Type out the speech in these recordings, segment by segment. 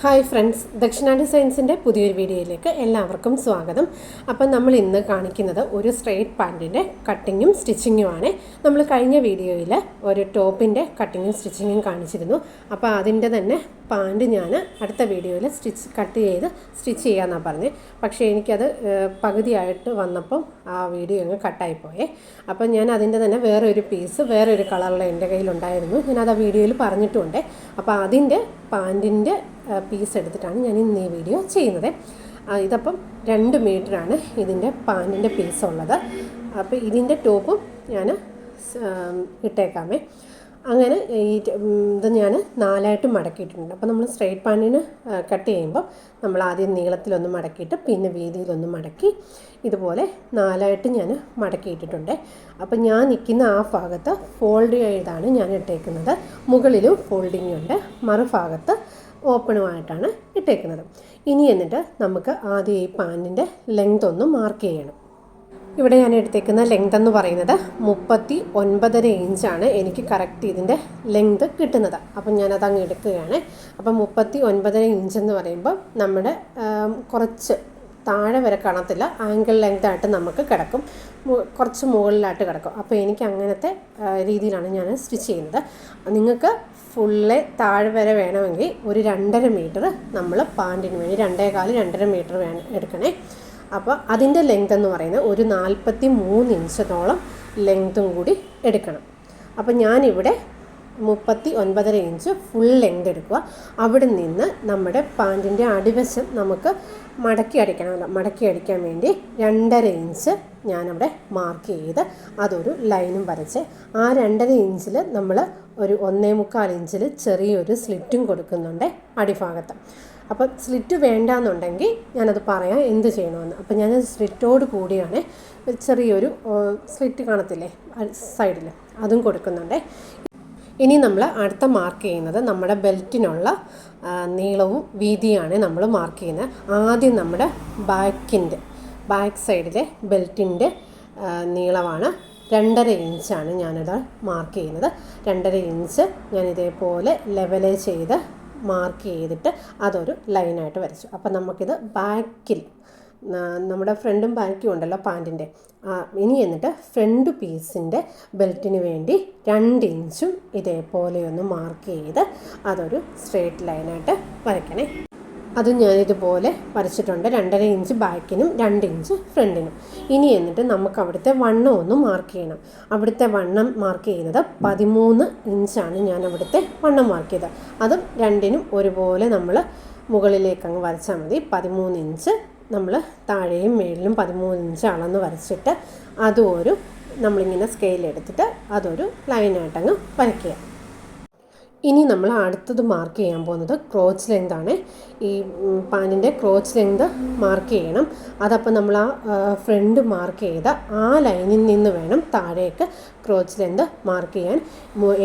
Hi friends, ദക്ഷിണ ഡിസൈൻസിൻ്റെ പുതിയൊരു വീഡിയോയിലേക്ക് എല്ലാവർക്കും സ്വാഗതം. അപ്പം നമ്മൾ ഇന്ന് കാണിക്കുന്നത് ഒരു സ്ട്രെയിറ്റ് പാൻറ്റിൻ്റെ കട്ടിങ്ങും സ്റ്റിച്ചിങ്ങുമാണ്. നമ്മൾ കഴിഞ്ഞ വീഡിയോയിൽ ഒരു ടോപ്പിൻ്റെ കട്ടിങ്ങും സ്റ്റിച്ചിങ്ങും കാണിച്ചിരുന്നു. അപ്പോൾ അതിൻ്റെ തന്നെ പാൻറ്റ് ഞാൻ അടുത്ത വീഡിയോയിൽ കട്ട് ചെയ്ത് സ്റ്റിച്ച് ചെയ്യാമെന്നാണ് പറഞ്ഞത്. പക്ഷേ എനിക്കത് പകുതിയായിട്ട് വന്നപ്പം ആ വീഡിയോ അങ്ങ് കട്ടായിപ്പോയേ. അപ്പം ഞാൻ അതിൻ്റെ തന്നെ വേറൊരു പീസ് വേറൊരു കളറിൽ എൻ്റെ കയ്യിലുണ്ടായിരുന്നു. ഞാനത് ആ വീഡിയോയിൽ പറഞ്ഞിട്ടുമുണ്ട്. അപ്പോൾ അതിൻ്റെ പാൻറ്റിൻ്റെ പീസ് എടുത്തിട്ടാണ് ഞാൻ ഇന്ന് ഈ വീഡിയോ ചെയ്യുന്നത്. ഇതപ്പം 2 മീറ്ററാണ് ഇതിൻ്റെ പാൻറ്റിൻ്റെ പീസ് ഉള്ളത്. അപ്പോൾ ഇതിൻ്റെ ടോപ്പും ഞാൻ ഇട്ടേക്കാമേ. അങ്ങനെ ഇത് ഞാൻ 4ആയിട്ട് മടക്കിയിട്ടുണ്ട്. അപ്പോൾ നമ്മൾ സ്ട്രെയിറ്റ് പാൻറ്റിന് കട്ട് ചെയ്യുമ്പോൾ നമ്മൾ ആദ്യം നീളത്തിലൊന്ന് മടക്കിയിട്ട് പിന്നെ വീതിയിലൊന്ന് മടക്കി ഇതുപോലെ 4ആയിട്ട് ഞാൻ മടക്കിയിട്ടിട്ടുണ്ട്. അപ്പോൾ ഞാൻ നിൽക്കുന്ന ആ ഭാഗത്ത് ഫോൾഡ് ചെയ്താണ് ഞാൻ ഇട്ടേക്കുന്നത്. മുകളിലും ഫോൾഡിങ് ഉണ്ട്, മറുഭാഗത്ത് ഓപ്പണുമായിട്ടാണ് ഇട്ടേക്കുന്നത്. ഇനി എന്നിട്ട് നമുക്ക് ആദ്യം ഈ പാൻറ്റിൻ്റെ ലെങ്ത് ഒന്ന് മാർക്ക് ചെയ്യണം. ഇവിടെ ഞാൻ എടുത്തേക്കുന്ന ലെങ്ത് എന്ന് പറയുന്നത് 39.5 ഇഞ്ചാണ് എനിക്ക് കറക്റ്റ് ഇതിൻ്റെ ലെങ്ത് കിട്ടുന്നത്. അപ്പം ഞാനത് അങ്ങ് എടുക്കുകയാണ്. അപ്പം 39.5 ഇഞ്ചെന്ന് പറയുമ്പോൾ നമ്മുടെ കുറച്ച് താഴെ വരെ കാണത്തില്ല, ആംഗിൾ ലെങ്തായിട്ട് നമുക്ക് കിടക്കും, കുറച്ച് മുകളിലായിട്ട് കിടക്കും. അപ്പോൾ എനിക്ക് അങ്ങനത്തെ രീതിയിലാണ് ഞാൻ സ്റ്റിച്ച് ചെയ്യുന്നത്. നിങ്ങൾക്ക് ഫുള്ള് താഴെ വരെ വേണമെങ്കിൽ ഒരു 2.5 മീറ്റർ നമ്മൾ പാൻറ്റിന് വേണ്ടി 2.25-2.5 മീറ്റർ എടുക്കണേ. അപ്പോൾ അതിൻ്റെ ലെങ്ത് എന്ന് പറയുന്നത് ഒരു 43 ഇഞ്ചോളം ലെങ്ത്തും കൂടി എടുക്കണം. അപ്പോൾ ഞാനിവിടെ 39.5 ഇഞ്ച് ഫുൾ ലെങ്ത് എടുക്കുക. അവിടെ നിന്ന് നമ്മുടെ പാൻറ്റിൻ്റെ അടിവശം നമുക്ക് മടക്കി അടിക്കണമല്ലോ. മടക്കി അടിക്കാൻ വേണ്ടി 2.5 ഇഞ്ച് ഞാനവിടെ മാർക്ക് ചെയ്ത് അതൊരു ലൈനും വരച്ച് ആ 2.5 ഇഞ്ചിൽ നമ്മൾ ഒരു 1.25 ഇഞ്ചിൽ ചെറിയൊരു സ്ലിറ്റും കൊടുക്കുന്നുണ്ട് അടിഭാഗത്ത്. അപ്പം സ്ലിറ്റ് വേണ്ടാന്നുണ്ടെങ്കിൽ ഞാനത് പറയാം എന്ത് ചെയ്യണമെന്ന്. അപ്പം ഞാൻ സ്ലിറ്റോട് കൂടിയാണ് ചെറിയൊരു സ്ലിറ്റ് കാണത്തില്ലേ സൈഡിൽ, അതും കൊടുക്കുന്നുണ്ട്. ഇനി നമ്മൾ അടുത്ത മാർക്ക് ചെയ്യുന്നത് നമ്മുടെ ബെൽറ്റിനുള്ള നീളവും വീതിയാണ് നമ്മൾ മാർക്ക് ചെയ്യുന്നത്. ആദ്യം നമ്മുടെ ബാക്ക് സൈഡിലെ ബെൽറ്റിൻ്റെ നീളമാണ് 2.5 ഇഞ്ചാണ് ഞാനിത് മാർക്ക് ചെയ്യുന്നത്. 2.5 ഇഞ്ച് ഞാൻ ഇതേപോലെ ലെവല് ചെയ്ത് മാർക്ക് ചെയ്തിട്ട് അതൊരു ലൈനായിട്ട് വരച്ചു. അപ്പം നമുക്കിത് ബാക്കിൽ നമ്മുടെ ഫ്രണ്ടും ബാക്കും ഉണ്ടല്ലോ പാൻറ്റിൻ്റെ, ഇനി എന്നിട്ട് ഫ്രണ്ട് പീസിൻ്റെ ബെൽറ്റിന് വേണ്ടി 2 ഇഞ്ചും ഇതേപോലെയൊന്ന് മാർക്ക് ചെയ്ത് അതൊരു സ്ട്രെയിറ്റ് ലൈനായിട്ട് വരയ്ക്കണേ. അതും ഞാനിതുപോലെ വരച്ചിട്ടുണ്ട്. 2.5 ഇഞ്ച് ബാക്കിനും 2 ഇഞ്ച് ഫ്രണ്ടിനും. ഇനി എന്നിട്ട് നമുക്ക് അവിടുത്തെ വണ്ണം ഒന്ന് മാർക്ക് ചെയ്യണം. അവിടുത്തെ വണ്ണം മാർക്ക് ചെയ്യുന്നത് 13 ഇഞ്ചാണ് ഞാൻ അവിടുത്തെ വണ്ണം മാർക്ക് ചെയ്തത്. അതും രണ്ടിനും ഒരുപോലെ നമ്മൾ മുകളിലേക്ക് അങ്ങ് വരച്ചാൽ മതി. 13 ഇഞ്ച് നമ്മൾ താഴെയും മേളിലും 13 ഇഞ്ച് അളന്ന് വരച്ചിട്ട് അതും നമ്മളിങ്ങനെ സ്കെയിലെടുത്തിട്ട് അതൊരു ലൈനായിട്ടങ്ങ് വരയ്ക്കുക. ഇനി നമ്മൾ അടുത്തത് മാർക്ക് ചെയ്യാൻ പോകുന്നത് ക്രോച്ച് ലെങ്താണ്. ഈ പാൻറ്റിൻ്റെ ക്രോച്ച് ലെങ്ത് മാർക്ക് ചെയ്യണം. അതപ്പോൾ നമ്മൾ ആ ഫ്രണ്ട് മാർക്ക് ചെയ്ത ആ ലൈനിൽ നിന്ന് വേണം താഴേക്ക് ക്രോച്ച് ലെങ്ത് മാർക്ക് ചെയ്യാൻ.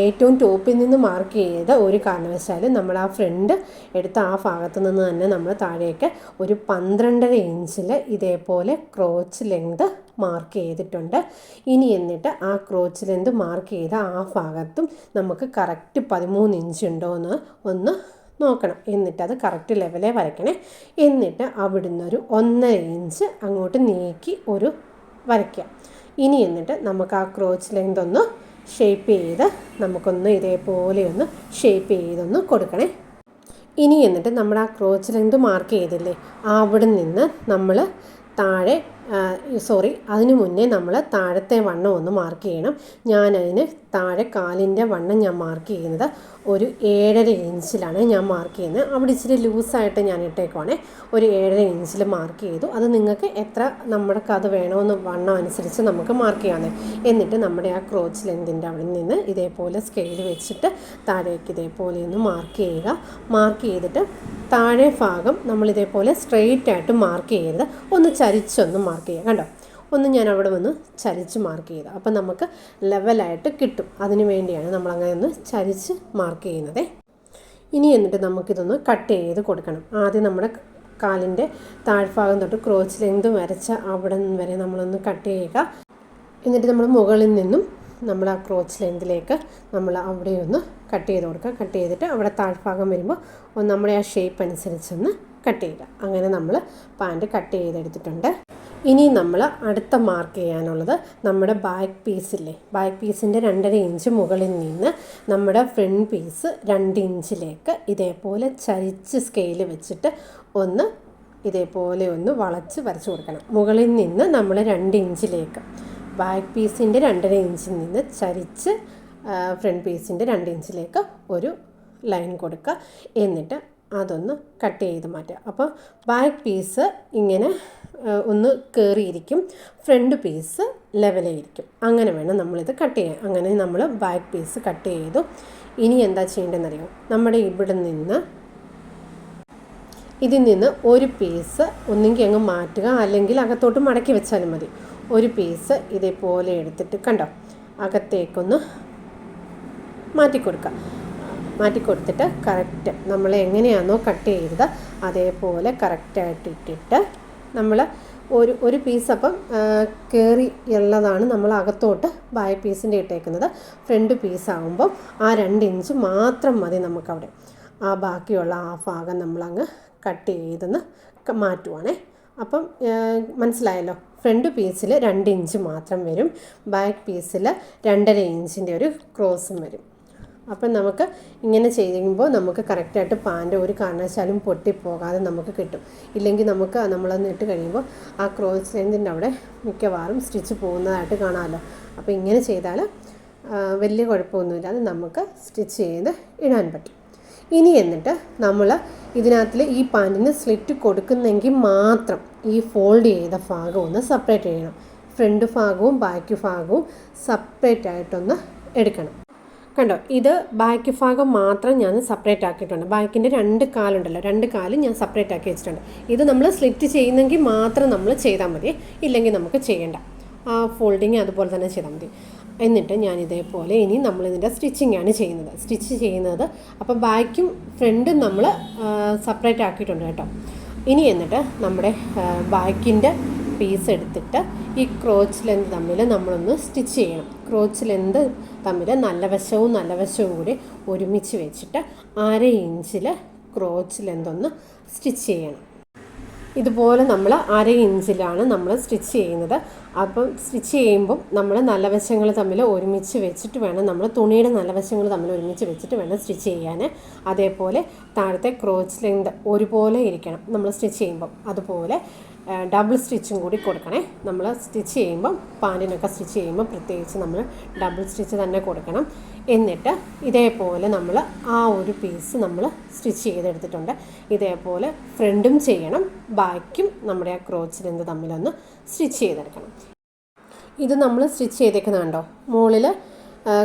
ഏറ്റവും ടോപ്പിൽ നിന്ന് മാർക്ക് ചെയ്ത ഒരു കാരണവശാലും നമ്മൾ ആ ഫ്രണ്ട് എടുത്ത ആ ഭാഗത്ത് നിന്ന് തന്നെ നമ്മൾ താഴേക്ക് ഒരു 12.5 ഇഞ്ചിൽ ഇതേപോലെ ക്രോച്ച് ലെങ്ത് മാർക്ക് ചെയ്തിട്ടുണ്ട്. ഇനി എന്നിട്ട് ആ ക്രോച്ച് ലെങ്ത് മാർക്ക് ചെയ്ത ആ ഭാഗത്തും നമുക്ക് കറക്റ്റ് 13 ഇഞ്ച് ഉണ്ടോ എന്ന് ഒന്ന് നോക്കണം. എന്നിട്ട് അത് കറക്റ്റ് ലെവലേ വരയ്ക്കണേ. എന്നിട്ട് അവിടുന്ന് ഒരു 1.5 ഇഞ്ച് അങ്ങോട്ട് നീക്കി ഒരു വരയ്ക്കുക. ഇനി എന്നിട്ട് നമുക്ക് ആ ക്രോച്ച് ലെങ്ത് ഒന്ന് ഷേപ്പ് ചെയ്ത് നമുക്കൊന്ന് ഇതേപോലെ ഒന്ന് ഷേപ്പ് ചെയ്തൊന്ന് കൊടുക്കണേ. ഇനി എന്നിട്ട് നമ്മൾ ആ ക്രോച്ച് ലെങ്ത് മാർക്ക് ചെയ്തില്ലേ, അവിടെ നിന്ന് നമ്മൾ അതിനു മുന്നേ നമ്മൾ താഴത്തെ വണ്ണം ഒന്ന് മാർക്ക് ചെയ്യണം. ഞാനതിന് താഴെ കാലിൻ്റെ വണ്ണം ഞാൻ മാർക്ക് ചെയ്യുന്നത് ഒരു 7.5 ഇഞ്ചിലാണ് ഞാൻ മാർക്ക് ചെയ്യുന്നത്. അവിടെ ഇച്ചിരി ലൂസായിട്ട് ഞാൻ ഇട്ടേക്കുവാണേ. ഒരു 7.5 ഇഞ്ചിൽ മാർക്ക് ചെയ്തു. അത് നിങ്ങൾക്ക് എത്ര നമ്മൾക്ക് അത് വേണമെന്ന് വണ്ണം അനുസരിച്ച് നമുക്ക് മാർക്ക് ചെയ്യാവുന്നത്. എന്നിട്ട് നമ്മുടെ ആ ക്രോച്ച് ലെങ്തിൻ്റെ അവിടെ നിന്ന് ഇതേപോലെ സ്കെയിൽ വെച്ചിട്ട് താഴേക്ക് ഇതേപോലെ ഒന്ന് മാർക്ക് ചെയ്യുക. മാർക്ക് ചെയ്തിട്ട് താഴെ ഭാഗം നമ്മളിതേപോലെ സ്ട്രെയിറ്റ് ആയിട്ട് മാർക്ക് ചെയ്യരുത്, ഒന്ന് ചരിച്ചൊന്ന് മാർക്ക് ചെയ്യുക. കണ്ടോ, ഒന്ന് ഞാൻ അവിടെ വന്ന് ചരിച്ച് മാർക്ക് ചെയ്ത് അപ്പം നമുക്ക് ലെവലായിട്ട് കിട്ടും. അതിന് വേണ്ടിയാണ് നമ്മളങ്ങനെ ഒന്ന് ചരിച്ച് മാർക്ക് ചെയ്യുന്നത്. ഇനി എന്നിട്ട് നമുക്കിതൊന്ന് കട്ട് ചെയ്ത് കൊടുക്കണം. ആദ്യം നമ്മുടെ കാലിൻ്റെ താഴ്ഭാഗം തൊട്ട് ക്രോച്ച് ലെങ്ത് വരച്ച അവിടെ വരെ നമ്മളൊന്ന് കട്ട് ചെയ്യുക. എന്നിട്ട് നമ്മൾ മുകളിൽ നിന്നും നമ്മൾ ആ ക്രോച്ച് ലെങ്തിലേക്ക് നമ്മൾ അവിടെ ഒന്ന് കട്ട് ചെയ്ത് കൊടുക്കുക. കട്ട് ചെയ്തിട്ട് അവിടെ താഴ്ഭാഗം വരുമ്പോൾ ഒന്ന് നമ്മുടെ ആ ഷേപ്പ് അനുസരിച്ചൊന്ന് കട്ട് ചെയ്യുക. അങ്ങനെ നമ്മൾ പാൻറ്റ് കട്ട് ചെയ്തെടുത്തിട്ടുണ്ട്. ഇനി നമ്മൾ അടുത്ത മാർക്ക് ചെയ്യാനുള്ളത് നമ്മുടെ ബാക്ക് പീസില്ലേ, ബാക്ക് പീസിൻ്റെ 2.5 ഇഞ്ച് മുകളിൽ നിന്ന് നമ്മുടെ ഫ്രണ്ട് പീസ് 2 ഇഞ്ചിലേക്ക് ഇതേപോലെ ചരിച്ച് സ്കെയിൽ വെച്ചിട്ട് ഒന്ന് ഇതേപോലെ ഒന്ന് വളച്ച് വരച്ച് കൊടുക്കണം. മുകളിൽ നിന്ന് നമ്മൾ 2 ഇഞ്ചിലേക്ക് ബാക്ക് പീസിൻ്റെ 2.5 ഇഞ്ചിൽ നിന്ന് ചരിച്ച് ഫ്രണ്ട് പീസിൻ്റെ 2 ഇഞ്ചിലേക്ക് ഒരു ലൈൻ കൊടുക്കുക. എന്നിട്ട് അതൊന്ന് കട്ട് ചെയ്ത് മാറ്റുക. അപ്പോൾ ബാക്ക് പീസ് ഇങ്ങനെ ഒന്ന് കയറിയിരിക്കും, ഫ്രണ്ട് പീസ് ലെവലായിരിക്കും. അങ്ങനെ വേണം നമ്മളിത് കട്ട് ചെയ്യാൻ. അങ്ങനെ നമ്മൾ ബാക്ക് പീസ് കട്ട് ചെയ്തു. ഇനി എന്താ ചെയ്യേണ്ടതെന്നറിയോ, നമ്മുടെ ഇതിൽ നിന്ന് ഒരു പീസ് ഒന്നെങ്കിൽ അങ്ങ് മാറ്റുക, അല്ലെങ്കിൽ അകത്തോട്ട് മടക്കി വെച്ചാലും മതി. ഒരു പീസ് ഇതേപോലെ എടുത്തിട്ട് കണ്ടോ അകത്തേക്കൊന്ന് മാറ്റിക്കൊടുത്തിട്ട് കറക്റ്റ് നമ്മൾ എങ്ങനെയാണോ കട്ട് ചെയ്തത് അതേപോലെ കറക്റ്റായിട്ട് ഇട്ടിട്ട് നമ്മൾ ഒരു പീസ് അപ്പം കയറി ഉള്ളതാണ് നമ്മൾ അകത്തോട്ട് ബാക്ക് പീസിൻ്റെ ഇട്ടേക്കുന്നത്. ഫ്രണ്ട് പീസാകുമ്പോൾ ആ 2 ഇഞ്ച് മാത്രം മതി നമുക്കവിടെ. ആ ബാക്കിയുള്ള ആ ഭാഗം നമ്മളങ്ങ് കട്ട് ചെയ്തെന്ന് മാറ്റുവാണേ. അപ്പം മനസ്സിലായല്ലോ, ഫ്രണ്ട് പീസിൽ 2 ഇഞ്ച് മാത്രം വരും, ബാക്ക് പീസിൽ 2.5 ഇഞ്ചിൻ്റെ ഒരു ക്രോസും വരും. അപ്പം നമുക്ക് ഇങ്ങനെ ചെയ്യുമ്പോൾ നമുക്ക് കറക്റ്റായിട്ട് പാൻറ്റ് ഒരു കാരണവശാലും പൊട്ടിപ്പോകാതെ നമുക്ക് കിട്ടും. ഇല്ലെങ്കിൽ നമുക്ക് നമ്മളൊന്ന് ഇട്ട് കഴിയുമ്പോൾ ആ ക്രോസ് ലെങ്തിൻ്റെ അവിടെ മിക്കവാറും സ്റ്റിച്ച് പോകുന്നതായിട്ട് കാണാമല്ലോ. അപ്പോൾ ഇങ്ങനെ ചെയ്താൽ വലിയ കുഴപ്പമൊന്നുമില്ലാതെ നമുക്ക് സ്റ്റിച്ച് ചെയ്ത് ഇടാൻ പറ്റും. ഇനി എന്നിട്ട് നമ്മൾ ഇതിനകത്തിൽ ഈ പാൻറ്റിന് സ്ലിറ്റ് കൊടുക്കുന്നെങ്കിൽ മാത്രം ഈ ഫോൾഡ് ചെയ്ത ഭാഗം ഒന്ന് സെപ്പറേറ്റ് ചെയ്യണം. ഫ്രണ്ട് ഭാഗവും ബാക്ക് ഭാഗവും സെപ്പറേറ്റ് ആയിട്ടൊന്ന് എടുക്കണം. കണ്ടോ, ഇത് ബാക്ക് ഭാഗം മാത്രം ഞാൻ സെപ്പറേറ്റ് ആക്കിയിട്ടുണ്ട്. ബാക്കിൻ്റെ 2 കാലുണ്ടല്ലോ, 2 കാല് ഞാൻ സെപ്പറേറ്റ് ആക്കി വെച്ചിട്ടുണ്ട്. ഇത് നമ്മൾ സ്ലിറ്റ് ചെയ്യുന്നെങ്കിൽ മാത്രം നമ്മൾ ചെയ്താൽ മതി, ഇല്ലെങ്കിൽ നമുക്ക് ചെയ്യേണ്ട. ആ ഫോൾഡിങ് അതുപോലെ തന്നെ ചെയ്താൽ മതി. എന്നിട്ട് ഞാൻ ഇതേപോലെ ഇനി നമ്മളിതിൻ്റെ സ്റ്റിച്ചിങ്ങാണ് ചെയ്യുന്നത്. അപ്പോൾ ബാക്കും ഫ്രണ്ടും നമ്മൾ സെപ്പറേറ്റ് ആക്കിയിട്ടുണ്ട് കേട്ടോ. ഇനി എന്നിട്ട് നമ്മുടെ ബാക്കിൻ്റെ പീസ് എടുത്തിട്ട് ഈ ക്രോച്ച് ലെന്ത് തമ്മിൽ നമ്മളൊന്ന് സ്റ്റിച്ച് ചെയ്യണം. ക്രോച്ച് ലെന്ത് തമ്മിൽ നല്ല വശവും കൂടി ഒരുമിച്ച് വെച്ചിട്ട് 1/2 ഇഞ്ചിൽ ക്രോച്ച് ലെന്തൊന്ന് സ്റ്റിച്ച് ചെയ്യണം. ഇതുപോലെ നമ്മൾ 1/2 ഇഞ്ചിലാണ് നമ്മൾ സ്റ്റിച്ച് ചെയ്യുന്നത്. അപ്പം സ്റ്റിച്ച് ചെയ്യുമ്പം നമ്മൾ നല്ല വശങ്ങൾ തമ്മിൽ ഒരുമിച്ച് വെച്ചിട്ട് വേണം, നമ്മൾ തുണിയുടെ നല്ല വശങ്ങൾ തമ്മിൽ ഒരുമിച്ച് വെച്ചിട്ട് വേണം സ്റ്റിച്ച് ചെയ്യാൻ. അതേപോലെ താഴത്തെ ക്രോച്ച് ലെങ്ത് ഒരുപോലെ ഇരിക്കണം നമ്മൾ സ്റ്റിച്ച് ചെയ്യുമ്പം. അതുപോലെ ഡബിൾ സ്റ്റിച്ചും കൂടി കൊടുക്കണേ. നമ്മൾ സ്റ്റിച്ച് ചെയ്യുമ്പം പാൻറ്റിനൊക്കെ സ്റ്റിച്ച് ചെയ്യുമ്പോൾ പ്രത്യേകിച്ച് നമ്മൾ ഡബിൾ സ്റ്റിച്ച് തന്നെ കൊടുക്കണം. എന്നിട്ട് ഇതേപോലെ നമ്മൾ ആ ഒരു പീസ് നമ്മൾ സ്റ്റിച്ച് ചെയ്തെടുത്തിട്ടുണ്ട്. ഇതേപോലെ ഫ്രണ്ടും ചെയ്യണം, ബാക്കും നമ്മുടെ ആ ക്രോച്ച് ലെന്ത് തമ്മിലൊന്ന് സ്റ്റിച്ച് ചെയ്തെടുക്കണം. ഇത് നമ്മൾ സ്റ്റിച്ച് ചെയ്തേക്കുന്നതുണ്ടോ, മുകളിൽ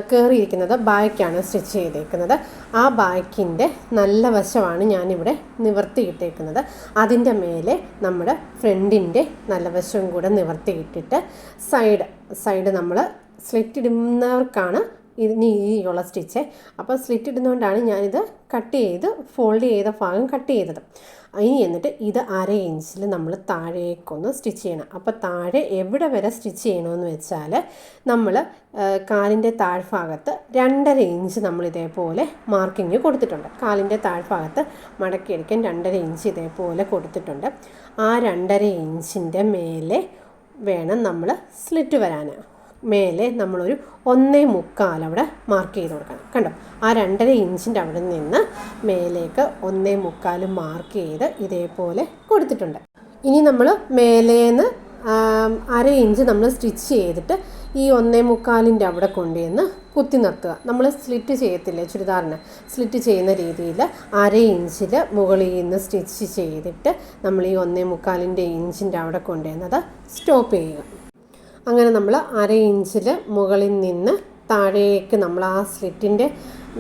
കയറിയിരിക്കുന്നത് ബാക്കാണ് സ്റ്റിച്ച് ചെയ്തേക്കുന്നത്. ആ ബാക്കിൻ്റെ നല്ല വശമാണ് ഞാനിവിടെ നിവർത്തിയിട്ടേക്കുന്നത്. അതിൻ്റെ മേലെ നമ്മുടെ ഫ്രണ്ടിൻ്റെ നല്ല വശവും കൂടെ നിവർത്തിയിട്ടിട്ട് സൈഡ് നമ്മൾ സ്ലിറ്റ് ഇടുന്നവർക്കാണ് ഇനി ഉള്ള സ്റ്റിച്ച്. അപ്പോൾ സ്ലിറ്റ് ഇടുന്നതുകൊണ്ടാണ് ഞാനിത് കട്ട് ചെയ്ത് ഫോൾഡ് ചെയ്ത ഭാഗം കട്ട് ചെയ്തത്. ഇനി എന്നിട്ട് ഇത് 1/2 ഇഞ്ചിൽ നമ്മൾ താഴേക്കൊന്ന് സ്റ്റിച്ച് ചെയ്യണം. അപ്പോൾ താഴെ എവിടെ വരെ സ്റ്റിച്ച് ചെയ്യണമെന്ന് വെച്ചാൽ നമ്മൾ കാലിൻ്റെ താഴ്ഭാഗത്ത് 2.5 ഇഞ്ച് നമ്മൾ ഇതേപോലെ മാർക്കിങ് കൊടുത്തിട്ടുണ്ട്. കാലിൻ്റെ താഴ്ഭാഗത്ത് മടക്കിയടിക്കാൻ 2.5 ഇഞ്ച് ഇതേപോലെ കൊടുത്തിട്ടുണ്ട്. ആ 2.5 ഇഞ്ചിൻ്റെ മേലെ വേണം നമ്മൾ സ്ലിറ്റ് വരാൻ. മേലെ നമ്മളൊരു 1.25 അവിടെ മാർക്ക് ചെയ്ത് കൊടുക്കണം. കണ്ടോ, ആ 2.5 ഇഞ്ചിൻ്റെ അവിടെ നിന്ന് മേലേക്ക് 1.25 മാർക്ക് ചെയ്ത് ഇതേപോലെ കൊടുത്തിട്ടുണ്ട്. ഇനി നമ്മൾ മേലേന്ന് 1/2 ഇഞ്ച് നമ്മൾ സ്റ്റിച്ച് ചെയ്തിട്ട് ഈ 1.25 അവിടെ കൊണ്ടുവന്ന് കുത്തി നിർത്തുക. നമ്മൾ സ്ലിറ്റ് ചെയ്യത്തില്ലേ ചുരിദാറിന്, സ്ലിറ്റ് ചെയ്യുന്ന രീതിയിൽ 1/2 ഇഞ്ചിൽ മുകളിൽ നിന്ന് സ്റ്റിച്ച് ചെയ്തിട്ട് നമ്മൾ ഈ 1.25 ഇഞ്ചിൻ്റെ അവിടെ കൊണ്ടുവന്നത് സ്റ്റോപ്പ് ചെയ്യുക. അങ്ങനെ നമ്മൾ 1/2 ഇഞ്ചിൽ മുകളിൽ നിന്ന് താഴേക്ക് നമ്മൾ ആ സ്ലിറ്റിൻ്റെ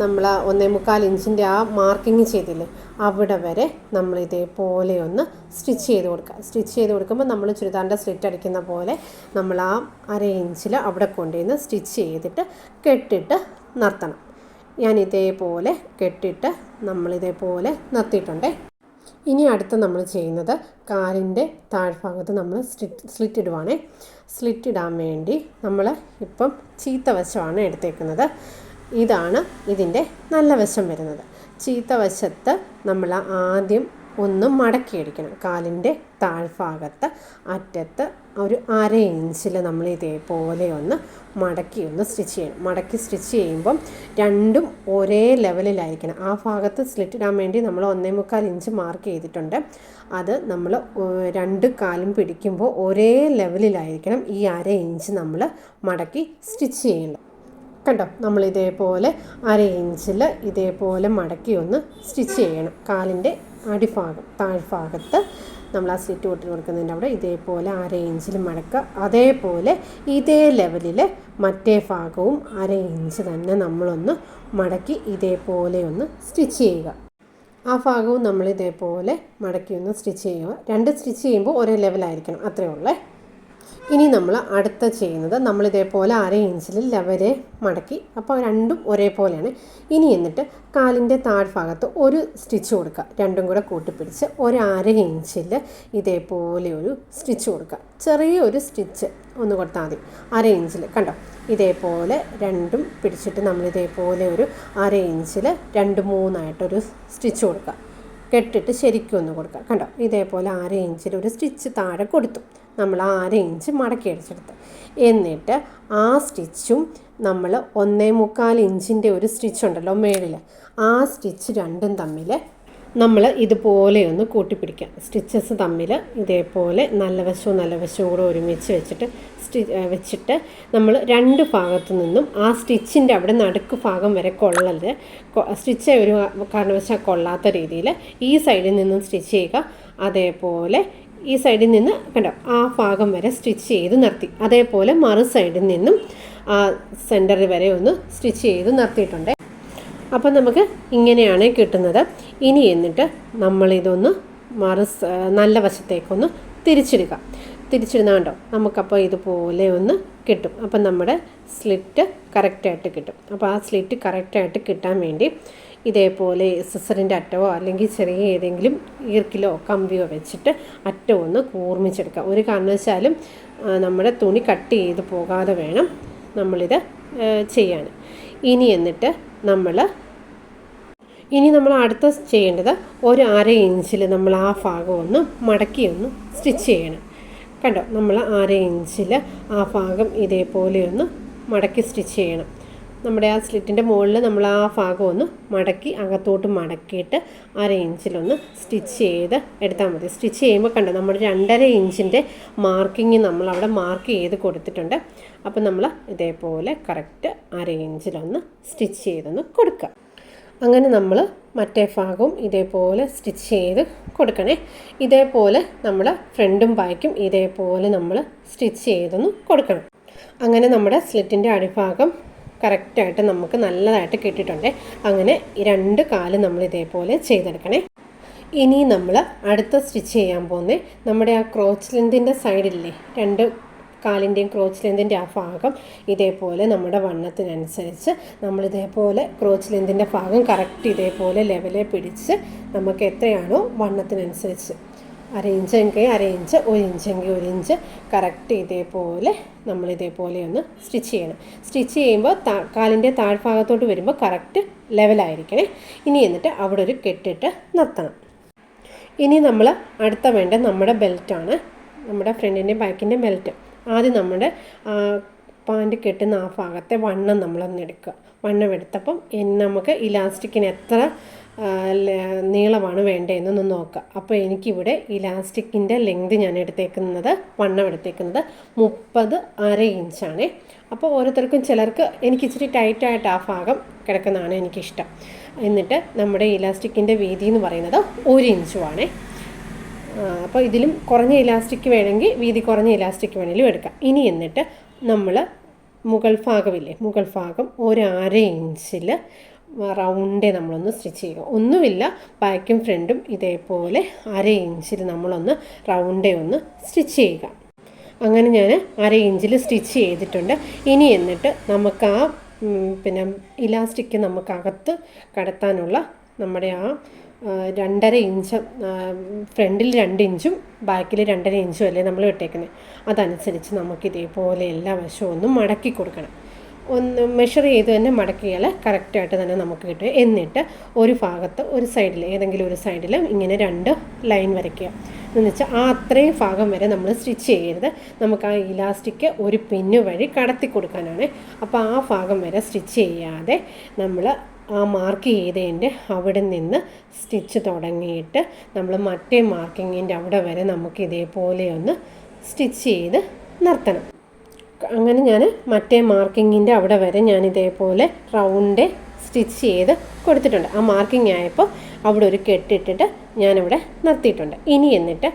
നമ്മൾ 1.25 ഇഞ്ചിൻ്റെ ആ മാർക്കിങ് ചെയ്തില്ലേ അവിടെ വരെ നമ്മൾ ഇതേപോലെ ഒന്ന് സ്റ്റിച്ച് ചെയ്ത് കൊടുക്കുക. സ്റ്റിച്ച് ചെയ്ത് കൊടുക്കുമ്പോൾ നമ്മൾ ചുരിദാറിൻ്റെ സ്ലിറ്റ് അടിക്കുന്ന പോലെ നമ്മൾ ആ 1/2 ഇഞ്ചിൽ അവിടെ കൊണ്ടുവന്ന് സ്റ്റിച്ച് ചെയ്തിട്ട് കെട്ടിട്ട് നിർത്തണം. ഞാൻ ഇതേപോലെ കെട്ടിട്ട് നമ്മളിതേപോലെ നിർത്തിയിട്ടുണ്ടേ. ഇനി അടുത്ത നമ്മൾ ചെയ്യുന്നത് കാലിൻ്റെ താഴ്ഭാഗത്ത് നമ്മൾ സ്ലിറ്റ് ഇടുവാണേ. സ്ലിറ്റ് ഇടാൻ വേണ്ടി നമ്മൾ ഇപ്പം ചീത്ത വശമാണ് എടുത്തേക്കുന്നത്. ഇതാണ് ഇതിൻ്റെ നല്ല വശം വരുന്നത്. ചീത്ത വശത്ത് നമ്മൾ ആദ്യം ഒന്ന് മടക്കിയടിക്കണം. കാലിൻ്റെ താഴ്ഭാഗത്ത് അറ്റത്ത് ഒരു 1/2 ഇഞ്ചിൽ നമ്മൾ ഇതേപോലെ ഒന്ന് മടക്കി ഒന്ന് സ്റ്റിച്ച് ചെയ്യണം. മടക്കി സ്റ്റിച്ച് ചെയ്യുമ്പം രണ്ടും ഒരേ ലെവലിലായിരിക്കണം. ആ ഭാഗത്ത് സ്ലിറ്റ് ഇടാൻ വേണ്ടി നമ്മൾ 1.25 ഇഞ്ച് മാർക്ക് ചെയ്തിട്ടുണ്ട്. അത് നമ്മൾ 2 കാലും പിടിക്കുമ്പോൾ ഒരേ ലെവലിലായിരിക്കണം ഈ 1/2 ഇഞ്ച് നമ്മൾ മടക്കി സ്റ്റിച്ച് ചെയ്യുന്നത്. കണ്ടോ, നമ്മൾ ഇതേപോലെ 1/2 ഇഞ്ചിൽ ഇതേപോലെ മടക്കി ഒന്ന് സ്റ്റിച്ച് ചെയ്യണം. കാലിൻ്റെ അടിഭാഗം താഴ്ഭാഗത്ത് നമ്മൾ ആ സ്ലിറ്റ് കൊട്ടി കൊടുക്കുന്നതിൻ്റെ അവിടെ ഇതേപോലെ 1/2 ഇഞ്ചിൽ മടക്കുക. അതേപോലെ ഇതേ ലെവലിൽ മറ്റേ ഭാഗവും 1/2 ഇഞ്ച് തന്നെ നമ്മളൊന്ന് മടക്കി ഇതേപോലെ ഒന്ന് സ്റ്റിച്ച് ചെയ്യുക. ആ ഭാഗവും നമ്മൾ ഇതേപോലെ മടക്കി ഒന്ന് സ്റ്റിച്ച് ചെയ്യുക. 2 സ്റ്റിച്ച് ചെയ്യുമ്പോൾ ഒരേ ലെവലായിരിക്കണം, അത്രയേ ഉള്ളേ. ഇനി നമ്മൾ അടുത്ത ചെയ്യുന്നത് നമ്മളിതേപോലെ 1/2 ഇഞ്ചിൽ ലെവലെ മടക്കി, അപ്പോൾ രണ്ടും ഒരേപോലെയാണ്. ഇനി എന്നിട്ട് കാലിൻ്റെ താഴ്ഭാഗത്ത് ഒരു സ്റ്റിച്ച് കൊടുക്കുക. രണ്ടും കൂടെ കൂട്ടിപ്പിടിച്ച് 1/2 ഇഞ്ചിൽ ഇതേപോലെ ഒരു സ്റ്റിച്ച് കൊടുക്കുക. ചെറിയൊരു സ്റ്റിച്ച് ഒന്ന് കൊടുത്താൽ മതി. 1/2 ഇഞ്ചിൽ കണ്ടോ, ഇതേപോലെ രണ്ടും പിടിച്ചിട്ട് നമ്മളിതേപോലെ ഒരു 1/2 ഇഞ്ചിൽ 2-3 സ്റ്റിച്ച് കൊടുക്കുക. കെട്ടിട്ട് ശരിക്കും ഒന്ന് കൊടുക്കുക. കണ്ടോ, ഇതേപോലെ 1/2 ഇഞ്ചിൽ ഒരു സ്റ്റിച്ച് താഴെ കൊടുത്തു. നമ്മൾ 1/2 ഇഞ്ച് മടക്കി അടിച്ചെടുത്ത് എന്നിട്ട് ആ സ്റ്റിച്ചും നമ്മൾ 1.25 ഇഞ്ചിൻ്റെ ഒരു സ്റ്റിച്ച് ഉണ്ടല്ലോ മേളിൽ, ആ സ്റ്റിച്ച് രണ്ടും തമ്മിൽ നമ്മൾ ഇതുപോലെ ഒന്ന് കൂട്ടിപ്പിടിക്കുക. സ്റ്റിച്ചസ് തമ്മിൽ ഇതേപോലെ നല്ല വശവും കൂടെ ഒരുമിച്ച് വെച്ചിട്ട് നമ്മൾ 2 ഭാഗത്തു നിന്നും ആ സ്റ്റിച്ചിൻ്റെ അവിടെ നടുക്ക് ഭാഗം വരെ കൊള്ളരുത്. സ്റ്റിച്ച് ഒരു കാരണവശാൽ കൊള്ളാത്ത രീതിയിൽ ഈ സൈഡിൽ നിന്നും സ്റ്റിച്ച് ചെയ്യുക. അതേപോലെ ഈ സൈഡിൽ നിന്ന് കണ്ടോ ആ ഭാഗം വരെ സ്റ്റിച്ച് ചെയ്ത് നിർത്തി. അതേപോലെ മറു സൈഡിൽ നിന്നും ആ സെൻറ്ററിൽ വരെ ഒന്ന് സ്റ്റിച്ച് ചെയ്ത് നിർത്തിയിട്ടുണ്ട്. അപ്പോൾ നമുക്ക് ഇങ്ങനെയാണ് കിട്ടുന്നത്. ഇനി എന്നിട്ട് നമ്മളിതൊന്ന് നല്ല വശത്തേക്കൊന്ന് തിരിച്ചിടുക. തിരിച്ചിടുന്ന കണ്ടോ, നമുക്കപ്പോൾ ഇതുപോലെ ഒന്ന് കിട്ടും. അപ്പം നമ്മുടെ സ്ലിറ്റ് കറക്റ്റായിട്ട് കിട്ടും. അപ്പോൾ ആ സ്ലിറ്റ് കറക്റ്റായിട്ട് കിട്ടാൻ വേണ്ടി ഇതേപോലെ സിസറിൻ്റെ അറ്റമോ അല്ലെങ്കിൽ ചെറിയ ഏതെങ്കിലും ഈർക്കിലോ കമ്പിയോ വെച്ചിട്ട് അറ്റം ഒന്ന് കൂർമ്മിച്ചെടുക്കുക. ഒരു കാരണവശാലും നമ്മുടെ തുണി കട്ട് ചെയ്ത് പോകാതെ വേണം നമ്മളിത് ചെയ്യാൻ. ഇനി നമ്മൾ അടുത്ത ചെയ്യേണ്ടത് ഒരു 1/2 ഇഞ്ചിൽ നമ്മൾ ആ ഭാഗം ഒന്ന് മടക്കി ഒന്ന് സ്റ്റിച്ച് ചെയ്യണം. കണ്ടോ, നമ്മൾ 1/2 ഇഞ്ചിൽ ആ ഭാഗം ഇതേപോലെ ഒന്ന് മടക്കി സ്റ്റിച്ച് ചെയ്യണം. നമ്മുടെ ആ സ്ലിറ്റിൻ്റെ മുകളിൽ നമ്മൾ ആ ഭാഗം ഒന്ന് മടക്കി അകത്തോട്ട് മടക്കിയിട്ട് 1/2 ഇഞ്ചിലൊന്ന് സ്റ്റിച്ച് ചെയ്ത് എടുത്താൽ മതി. സ്റ്റിച്ച് ചെയ്യുമ്പോൾ കണ്ടോ, നമ്മൾ 2.5 ഇഞ്ചിൻ്റെ മാർക്കിങ് നമ്മളവിടെ മാർക്ക് ചെയ്ത് കൊടുത്തിട്ടുണ്ട്. അപ്പോൾ നമ്മൾ ഇതേപോലെ കറക്റ്റ് 1/2 ഇഞ്ചിലൊന്ന് സ്റ്റിച്ച് ചെയ്തൊന്ന് കൊടുക്കുക. അങ്ങനെ നമ്മൾ മറ്റേ ഭാഗവും ഇതേപോലെ സ്റ്റിച്ച് ചെയ്ത് കൊടുക്കണേ. ഇതേപോലെ നമ്മൾ ഫ്രണ്ടും ബാക്കും ഇതേപോലെ നമ്മൾ സ്റ്റിച്ച് ചെയ്തൊന്ന് കൊടുക്കണം. അങ്ങനെ നമ്മുടെ സ്ലിറ്റിൻ്റെ അടിഭാഗം കറക്റ്റായിട്ട് നമുക്ക് നല്ലതായിട്ട് കിട്ടിയിട്ടുണ്ട്. അങ്ങനെ 2 കാലും നമ്മൾ ഇതേപോലെ ചെയ്തെടുക്കണേ. ഇനി നമ്മൾ അടുത്ത സ്റ്റിച്ച് ചെയ്യാൻ പോകുന്നത് നമ്മുടെ ആ ക്രോച്ച് ലെന്തിൻ്റെ സൈഡില്ലേ, 2 കാലിൻ്റെയും ക്രോച്ച് ലെന്തിൻ്റെ ആ ഭാഗം ഇതേപോലെ നമ്മുടെ വണ്ണത്തിനനുസരിച്ച് നമ്മളിതേപോലെ ക്രോച്ച് ലെന്തിൻ്റെ ഭാഗം കറക്റ്റ് ഇതേപോലെ ലെവലെ പിടിച്ച് നമുക്ക് എത്രയാണോ വണ്ണത്തിനനുസരിച്ച് 1/2 ഇഞ്ചെങ്കിൽ 1/2 ഇഞ്ച്, 1 ഇഞ്ചെങ്കിൽ 1 ഇഞ്ച് കറക്റ്റ് ഇതേപോലെ നമ്മളിതേപോലെ ഒന്ന് സ്റ്റിച്ച് ചെയ്യണം. സ്റ്റിച്ച് ചെയ്യുമ്പോൾ കാലിൻ്റെ താഴ്ഭാഗത്തോട്ട് വരുമ്പോൾ കറക്റ്റ് ലെവലായിരിക്കണേ. ഇനി എന്നിട്ട് അവിടെ ഒരു കെട്ടിട്ട് നിർത്തണം. ഇനി നമ്മൾ അടുത്ത വേണ്ട നമ്മുടെ ബെൽറ്റാണ്, നമ്മുടെ ഫ്രണ്ടിൻ്റെയും ബാക്കിൻ്റെയും ബെൽറ്റ്. ആദ്യം നമ്മുടെ പാൻറ്റ് കെട്ടുന്ന ആ ഭാഗത്തെ വണ്ണം നമ്മളൊന്ന് എടുക്കുക. വണ്ണം എടുത്തപ്പം നമുക്ക് ഇലാസ്റ്റിക്കിന് എത്ര നീളമാണ് വേണ്ടതെന്നൊന്ന് നോക്കുക. അപ്പോൾ എനിക്കിവിടെ ഇലാസ്റ്റിക്കിൻ്റെ ലെങ്ത് ഞാൻ വണ്ണം എടുത്തേക്കുന്നത് 30.5 ഇഞ്ചാണ്. അപ്പോൾ ഓരോരുത്തർക്കും ചിലർക്ക് എനിക്കിച്ചിരി ടൈറ്റായിട്ട് ആ ഭാഗം കിടക്കുന്നതാണ് എനിക്കിഷ്ടം. എന്നിട്ട് നമ്മുടെ ഇലാസ്റ്റിക്കിൻ്റെ വീതി എന്ന് പറയുന്നത് 1 ഇഞ്ചുമാണ്. അപ്പോൾ ഇതിലും കുറഞ്ഞ ഇലാസ്റ്റിക് വേണമെങ്കിൽ വീതി കുറഞ്ഞ ഇലാസ്റ്റിക് വേണമെങ്കിലും എടുക്കാം. ഇനി എന്നിട്ട് നമ്മൾ മുകൾ ഭാഗം ഒരു 1/2 ഇഞ്ചിൽ റൗണ്ടേ നമ്മളൊന്ന് സ്റ്റിച്ച് ചെയ്യുക. ഒന്നുമില്ല, ബാക്കും ഫ്രണ്ടും ഇതേപോലെ 1/2 ഇഞ്ചിൽ നമ്മളൊന്ന് റൗണ്ടേ ഒന്ന് സ്റ്റിച്ച് ചെയ്യുക. അങ്ങനെ ഞാൻ 1/2 ഇഞ്ചിൽ സ്റ്റിച്ച് ചെയ്തിട്ടുണ്ട്. ഇനി എന്നിട്ട് നമുക്ക് ആ ഇലാസ്റ്റിക് നമുക്കകത്ത് കടത്താനുള്ള നമ്മുടെ ആ 2.5 ഇഞ്ച് ഫ്രണ്ടിൽ 2 ഇഞ്ചും ബാക്കിൽ 2.5 ഇഞ്ചും അല്ലേ നമ്മൾ ഇട്ടേക്കുന്നത്. അതനുസരിച്ച് നമുക്ക് ഇതേപോലെ എല്ലാ വശവും ഒന്ന് മടക്കി കൊടുക്കണം. ഒന്ന് മെഷർ ചെയ്ത് തന്നെ മടക്കിയാൽ കറക്റ്റായിട്ട് തന്നെ നമുക്ക് കിട്ടും. എന്നിട്ട് ഒരു ഭാഗത്ത് ഒരു സൈഡിൽ ഏതെങ്കിലും ഒരു സൈഡിൽ ഇങ്ങനെ 2 ലൈൻ വരയ്ക്കുക. എന്ന് വെച്ചാൽ ആ അത്രയും ഭാഗം വരെ നമ്മൾ സ്റ്റിച്ച് ചെയ്യരുത്. നമുക്ക് ആ ഇലാസ്റ്റിക് ഒരു പിന്ന് വഴി കടത്തി കൊടുക്കാനാണ്. അപ്പോൾ ആ ഭാഗം വരെ സ്റ്റിച്ച് ചെയ്യാതെ നമ്മൾ ആ മാർക്ക് ചെയ്തതിൻ്റെ അവിടെ നിന്ന് സ്റ്റിച്ച് തുടങ്ങിയിട്ട് നമ്മൾ മറ്റേ മാർക്കിങ്ങിൻ്റെ അവിടെ വരെ നമുക്ക് ഇതേപോലെ ഒന്ന് സ്റ്റിച്ച് ചെയ്ത് നിർത്തണം. അങ്ങനെ ഞാൻ മറ്റേ മാർക്കിങ്ങിൻ്റെ അവിടെ വരെ ഞാൻ ഇതേപോലെ റൗണ്ട് സ്റ്റിച്ച് ചെയ്ത് കൊടുത്തിട്ടുണ്ട്. ആ മാർക്കിംഗ് ആയപ്പോൾ അവിടെ ഒരു കെട്ടിട്ടിട്ട് ഞാനിവിടെ നിർത്തിയിട്ടുണ്ട്. ഇനി എന്നിട്ട്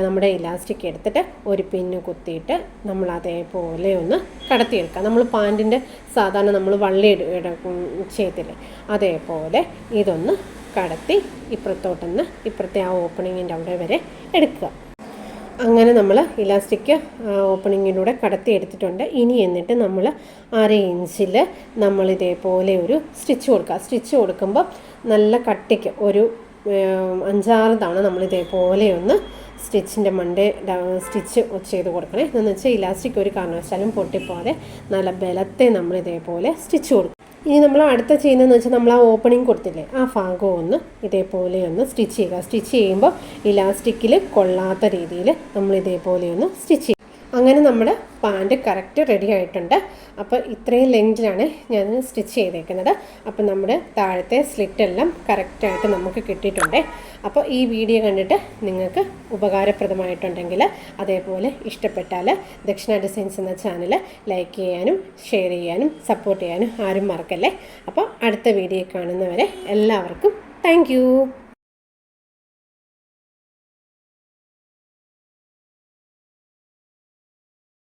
നമ്മുടെ ഇലാസ്റ്റിക് എടുത്തിട്ട് ഒരു പിന്ന് കുത്തിയിട്ട് നമ്മൾ അതേപോലെ ഒന്ന് കടത്തിയെടുക്കുക. നമ്മൾ പാൻറ്റിൻ്റെ സാധാരണ നമ്മൾ വള്ളി ചെയ്തില്ലേ, അതേപോലെ ഇതൊന്ന് കടത്തി ഇപ്പുറത്തെ ആ ഓപ്പണിങ്ങിൻ്റെ അവിടെ വരെ എടുക്കുക. അങ്ങനെ നമ്മൾ ഇലാസ്റ്റിക് ഓപ്പണിങ്ങിലൂടെ കടത്തി എടുത്തിട്ടുണ്ട്. ഇനി എന്നിട്ട് നമ്മൾ 1/2 ഇഞ്ചിൽ നമ്മളിതേപോലെ ഒരു സ്റ്റിച്ച് കൊടുക്കുക. സ്റ്റിച്ച് കൊടുക്കുമ്പോൾ നല്ല കട്ടിക്ക് ഒരു 5-6 തവണ നമ്മളിതേപോലെ ഒന്ന് സ്റ്റിച്ചിൻ്റെ സ്റ്റിച്ച് ചെയ്ത് കൊടുക്കണേ. എന്ന് വെച്ചാൽ ഇലാസ്റ്റിക് ഒരു കാരണവശാലും പൊട്ടിപ്പോതെ നല്ല ബലത്തെ നമ്മളിതേപോലെ സ്റ്റിച്ച് കൊടുക്കും. ഇനി നമ്മൾ അടുത്ത ചെയ്യുന്നതെന്ന് വെച്ചാൽ നമ്മൾ ആ ഓപ്പണിങ് കൊടുത്തില്ലേ, ആ ഭാഗം ഒന്ന് ഇതേപോലെ ഒന്ന് സ്റ്റിച്ച് ചെയ്യുക. സ്റ്റിച്ച് ചെയ്യുമ്പോൾ ഇലാസ്റ്റിക്കിൽ കൊള്ളാത്ത രീതിയിൽ നമ്മൾ ഇതേപോലെ ഒന്ന് സ്റ്റിച്ച് ചെയ്യും. അങ്ങനെ നമ്മുടെ പാൻറ്റ് കറക്റ്റ് റെഡി ആയിട്ടുണ്ട്. അപ്പോൾ ഇത്രയും ലെങ്തിലാണ് ഞാൻ സ്റ്റിച്ച് ചെയ്തേക്കുന്നത്. അപ്പോൾ നമ്മുടെ താഴത്തെ സ്ലിറ്റെല്ലാം കറക്റ്റായിട്ട് നമുക്ക് കിട്ടിയിട്ടുണ്ട്. അപ്പോൾ ഈ വീഡിയോ കണ്ടിട്ട് നിങ്ങൾക്ക് ഉപകാരപ്രദമായിട്ടുണ്ടെങ്കിൽ, അതേപോലെ ഇഷ്ടപ്പെട്ടാൽ ദക്ഷിണ ഡിസൈൻസ് എന്ന ചാനൽ ലൈക്ക് ചെയ്യാനും ഷെയർ ചെയ്യാനും സപ്പോർട്ട് ചെയ്യാനും ആരും മറക്കല്ലേ. അപ്പോൾ അടുത്ത വീഡിയോ കാണുന്നവരെ എല്ലാവർക്കും താങ്ക് യു.